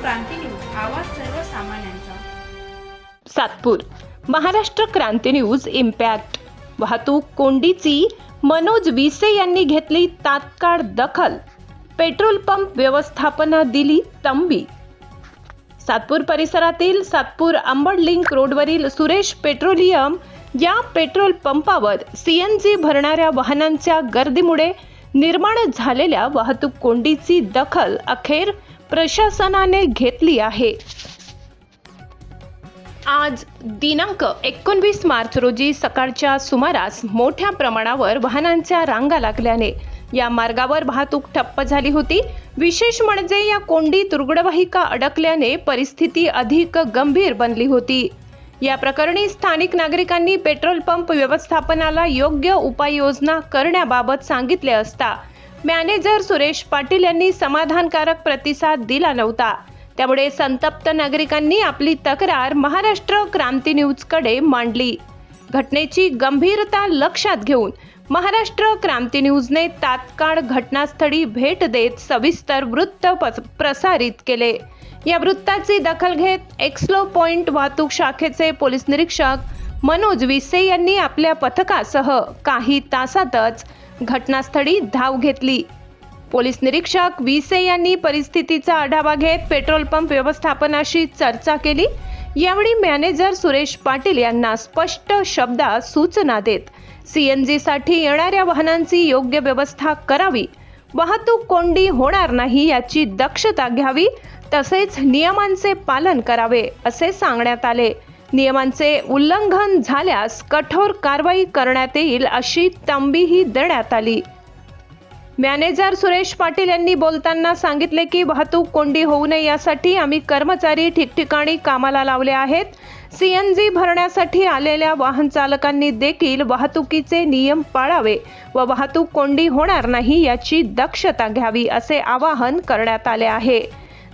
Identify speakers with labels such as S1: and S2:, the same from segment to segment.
S1: क्रांती news, आवाज सर्वसामान्यांचा.
S2: सातपूर. महाराष्ट्र क्रांती news impact. वाहतूक कोंडीची मनोज विसे यांनी घेतली तात्काळ दखल. पेट्रोल पंप व्यवस्थापना दिली तंबी. सातपूर परिसरातील सातपूर अंबड लिंक रोडवरील सुरेश पेट्रोलियम या पेट्रोल पंपावर CNG भरणाऱ्या वाहनांच्या गर्दीमुळे निर्माण झालेल्या वाहतूक कोंडीची दखल अखेर प्रशासनाने घेतली आहे. आज दिनांक 19 मार्च रोजी सकाळच्या सुमारास मोठ्या प्रमाणावर वाहनांच्या रांगा लागल्याने या मार्गावर वाहतूक ठप्प झाली होती. विशेष म्हणजे या कोंडीत रुग्णवाहिका अडकल्याने परिस्थिती अधिक गंभीर बनली होती. या प्रकरणी स्थानिक नागरिकांनी पेट्रोल पंप व्यवस्थापनाला योग्य उपाययोजना करण्याबाबत सांगितले असता मॅनेजर सुरेश पाटील यांनी समाधानकारक प्रतिसाद दिला नव्हता. त्यामुळे संतप्त नागरिकांनी आपली तक्रार महाराष्ट्र क्रांती न्यूजकडे मांडली. घटनेची गंभीरता लक्षात घेऊन महाराष्ट्र क्रांती न्यूजने तात्काळ घटनास्थळी भेट देत सविस्तर वृत्त प्रसारित केले. या वृत्ताची दखल घेत एक्सलो पॉइंट वाहतूक शाखेचे पोलीस निरीक्षक मनोज विसे यांनी आपल्या पथकासह काही तासातच घटनास्थळी धाव घेतली. पोलीस निरीक्षक विसे यांनी परिस्थितीचा आढावा घेत पेट्रोल पंप व्यवस्थापनाशी चर्चा केली. यावेळी मॅनेजर सुरेश पाटील यांना स्पष्ट शब्दात सूचना देत CNG साठी येणाऱ्या वाहनांची योग्य व्यवस्था करावी, वाहतूक कोंडी होणार नाही याची दक्षता घ्यावी, तसेच नियमांचे पालन करावे असे सांगण्यात आले. नियमांचे उल्लंघन झाल्यास कठोर कारवाई करण्यात येईल अशी तंबीही देण्यात आली. मॅनेजर सुरेश पाटील यांनी बोलताना सांगितले की वाहतूक कोंडी होऊ नये यासाठी आम्ही कर्मचारी ठिकठिकाणी कामाला लावले आहेत. CNG भरण्यासाठी आलेल्या वाहन चालकांनी देखील वाहतुकीचे नियम पाळावे व वाहतूक कोंडी होणार नाही याची दक्षता घ्यावी असे आवाहन करण्यात आले आहे.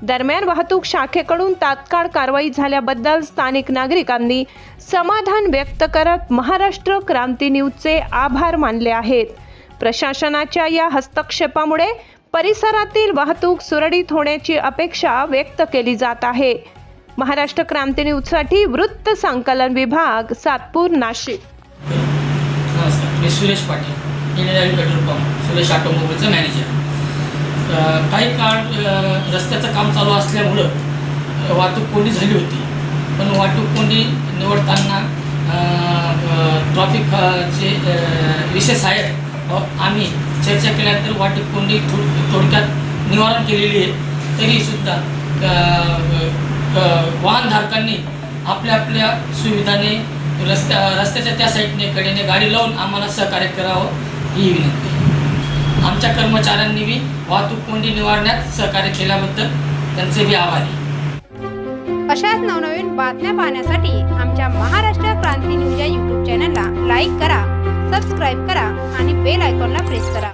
S2: दरम्यान वाहतूक शाखेकडून तात्काळ कारवाई झाल्याबद्दल स्थानिक नागरिकांनी समाधान व्यक्त करत महाराष्ट्र क्रांती न्यूजचे आभार मानले आहेत. प्रशासनाच्या या हस्तक्षेपामुळे परिसरातील वाहतूक सुरळीत होण्याची अपेक्षा व्यक्त केली जात आहे. महाराष्ट्र क्रांती न्यूजसाठी वृत्त संकलन विभाग, सातपूर, नाशिक.
S3: नमस्कार, मी Suresh Patil, Indian petrol pump Suresh ऑटोमोबाईलचा मॅनेजर. काही काळ रस्त्याचं काम चालू असल्यामुळं वाहतूक कोंडी झाली होती. पण वाहतूक कोंडी निवडताना ट्रॅफिकचे विशेष आहे आम्ही चर्चा केल्यानंतर वाहतूक कोंडी थोडक्यात निवारण केलेली आहे. तरीसुद्धा वाहनधारकांनी आपल्या सुविधाने रस्त्याच्या त्या साईडने कडेने गाडी लावून आम्हाला सहकार्य करावं ही विनंती. आमच्या कर्मचाऱ्यांनी बी वाहतूक कोंडी निवारण्यात सहकार्य केल्याबद्दल त्यांचे बी आभारी.
S1: अशाच नवनवीन बातम्या पाहण्यासाठी आमच्या महाराष्ट्र क्रांती न्यूज या YouTube चॅनलला लाईक करा, सबस्क्राईब करा आणि बेल आयकॉनला प्रेस करा.